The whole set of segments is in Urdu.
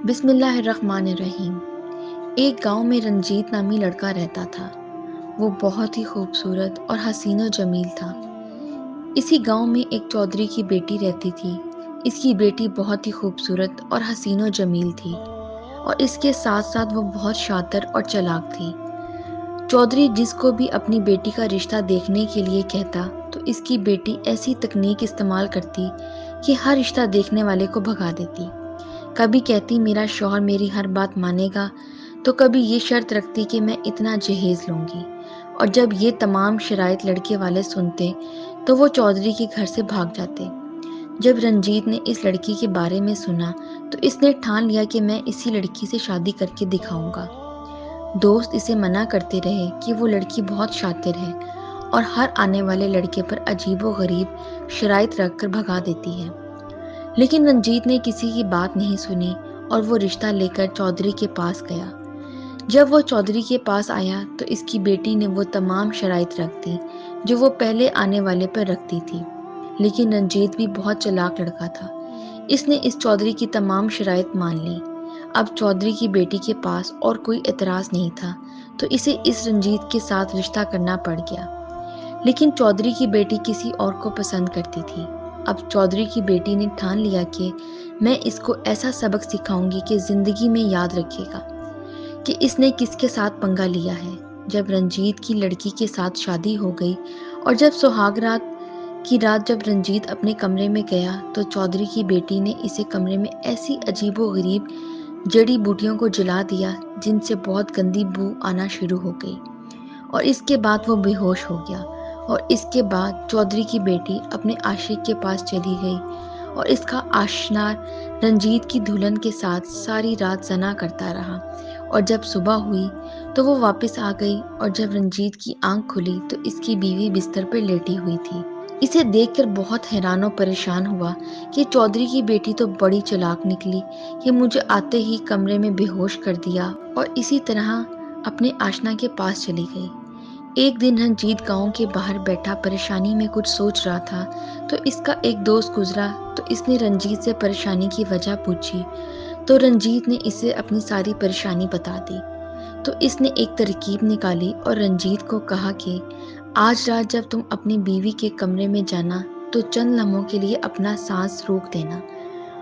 بسم اللہ الرحمن الرحیم۔ ایک گاؤں میں رنجیت نامی لڑکا رہتا تھا۔ وہ بہت ہی خوبصورت اور حسین و جمیل تھا۔ اسی گاؤں میں ایک چودھری کی بیٹی رہتی تھی۔ اس کی بیٹی بہت ہی خوبصورت اور حسین و جمیل تھی، اور اس کے ساتھ ساتھ وہ بہت شاطر اور چالاک تھی۔ چودھری جس کو بھی اپنی بیٹی کا رشتہ دیکھنے کے لیے کہتا تو اس کی بیٹی ایسی تکنیک استعمال کرتی کہ ہر رشتہ دیکھنے والے کو بھگا دیتی۔ کبھی کہتی میرا شوہر میری ہر بات مانے گا، تو کبھی یہ شرط رکھتی کہ میں اتنا جہیز لوں گی، اور جب یہ تمام شرائط لڑکے والے سنتے تو وہ چودھری کے گھر سے بھاگ جاتے۔ جب رنجیت نے اس لڑکی کے بارے میں سنا تو اس نے ٹھان لیا کہ میں اسی لڑکی سے شادی کر کے دکھاؤں گا۔ دوست اسے منع کرتے رہے کہ وہ لڑکی بہت شاطر ہے اور ہر آنے والے لڑکے پر عجیب و غریب شرائط رکھ کر بھگا دیتی ہے، لیکن رنجیت نے کسی کی بات نہیں سنی اور وہ رشتہ لے کر چودھری کے پاس گیا۔ جب وہ چودھری کے پاس آیا تو اس کی بیٹی نے وہ تمام شرائط رکھ دی جو وہ پہلے آنے والے پر رکھتی تھی، لیکن رنجیت بھی بہت چالاک لڑکا تھا۔ اس نے اس چودھری کی تمام شرائط مان لی۔ اب چودھری کی بیٹی کے پاس اور کوئی اعتراض نہیں تھا، تو اسے اس رنجیت کے ساتھ رشتہ کرنا پڑ گیا۔ لیکن چودھری کی بیٹی کسی اور کو پسند کرتی تھی۔ اب چودھری کی بیٹی نے ٹھان لیا کہ میں اس کو ایسا سبق سکھاؤں گی کہ زندگی میں یاد رکھے گا کہ اس نے کس کے ساتھ پنگا لیا ہے۔ جب رنجیت کی لڑکی کے ساتھ شادی ہو گئی اور جب سہاگ رات کی رات جب رنجیت اپنے کمرے میں گیا تو چودھری کی بیٹی نے اسے کمرے میں ایسی عجیب و غریب جڑی بوٹیوں کو جلا دیا جن سے بہت گندی بو آنا شروع ہو گئی، اور اس کے بعد وہ بے ہوش ہو گیا۔ اور اس کے بعد چودھری کی بیٹی اپنے عاشق کے پاس چلی گئی اور اس کا آشنار رنجیت کی دلہن کے ساتھ ساری رات زنا کرتا رہا، اور جب صبح ہوئی تو وہ واپس آ گئی، اور جب رنجیت کی آنکھ کھلی تو اس کی بیوی بستر پر لیٹی ہوئی تھی۔ اسے دیکھ کر بہت حیران و پریشان ہوا کہ چودھری کی بیٹی تو بڑی چالاک نکلی، یہ مجھے آتے ہی کمرے میں بے ہوش کر دیا اور اسی طرح اپنے آشنا کے پاس چلی گئی۔ ایک دن رنجیت گاؤں کے باہر بیٹھا پریشانی میں کچھ سوچ رہا تھا تو اس کا ایک دوست گزرا تو اس نے رنجیت سے پریشانی کی وجہ پوچھی، تو رنجیت نے اسے اپنی ساری پریشانی بتا دی۔ تو اس نے ایک ترکیب نکالی اور رنجیت کو کہا کہ آج رات جب تم اپنی بیوی کے کمرے میں جانا تو چند لمحوں کے لیے اپنا سانس روک دینا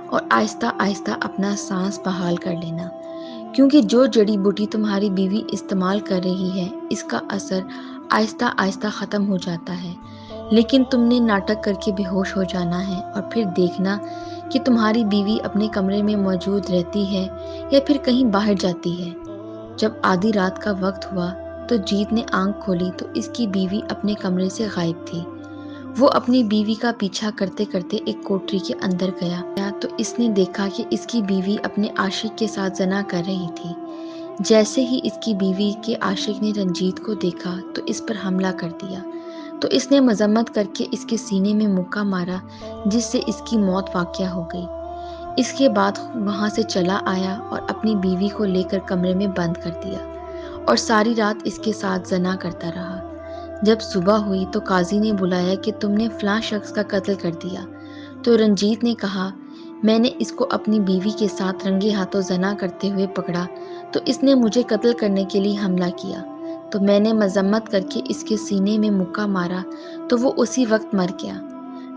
اور آہستہ آہستہ اپنا سانس بحال کر لینا، کیونکہ جو جڑی بوٹی تمہاری بیوی استعمال کر رہی ہے اس کا اثر آہستہ آہستہ ختم ہو جاتا ہے، لیکن تم نے ناٹک کر کے بے ہوش ہو جانا ہے اور پھر دیکھنا کہ تمہاری بیوی اپنے کمرے میں موجود رہتی ہے یا پھر کہیں باہر جاتی ہے۔ جب آدھی رات کا وقت ہوا تو جیت نے آنکھ کھولی تو اس کی بیوی اپنے کمرے سے غائب تھی۔ وہ اپنی بیوی کا پیچھا کرتے کرتے ایک کوٹری کے اندر گیا تو اس نے دیکھا کہ اس کی بیوی اپنے عاشق کے ساتھ زنا کر رہی تھی۔ جیسے ہی اس کی بیوی کے عاشق نے رنجیت کو دیکھا تو اس پر حملہ کر دیا، تو اس نے مذمت کر کے اس کے سینے میں مکہ مارا جس سے اس کی موت واقع ہو گئی۔ اس کے بعد وہاں سے چلا آیا اور اپنی بیوی کو لے کر کمرے میں بند کر دیا اور ساری رات اس کے ساتھ زنا کرتا رہا۔ جب صبح ہوئی تو قاضی نے بلایا کہ تم نے فلاں شخص کا قتل کر دیا، تو رنجیت نے کہا میں نے اس کو اپنی بیوی کے ساتھ رنگے ہاتھوں زنا کرتے ہوئے پکڑا تو اس نے مجھے قتل کرنے کے لیے حملہ کیا، تو میں نے مذمت کر کے اس کے سینے میں مکہ مارا تو وہ اسی وقت مر گیا۔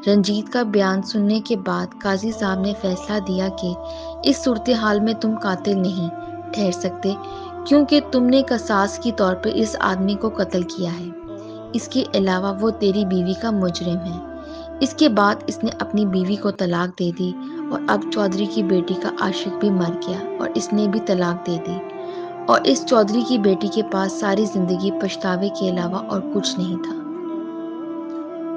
رنجیت کا بیان سننے کے بعد قاضی صاحب نے فیصلہ دیا کہ اس صورتحال میں تم قاتل نہیں ٹھہر سکتے، کیونکہ تم نے قصاص کی طور پر اس آدمی کو قتل کیا ہے، اس کے علاوہ وہ تیری بیوی کا مجرم ہے۔ اس کے بعد اس نے اپنی بیوی کو طلاق دے دی، اور اب چودھری کی بیٹی کا عاشق بھی مر گیا اور اس نے بھی طلاق دے دی، اور اس چودھری کی بیٹی کے پاس ساری زندگی پچھتاوے کے علاوہ اور کچھ نہیں تھا۔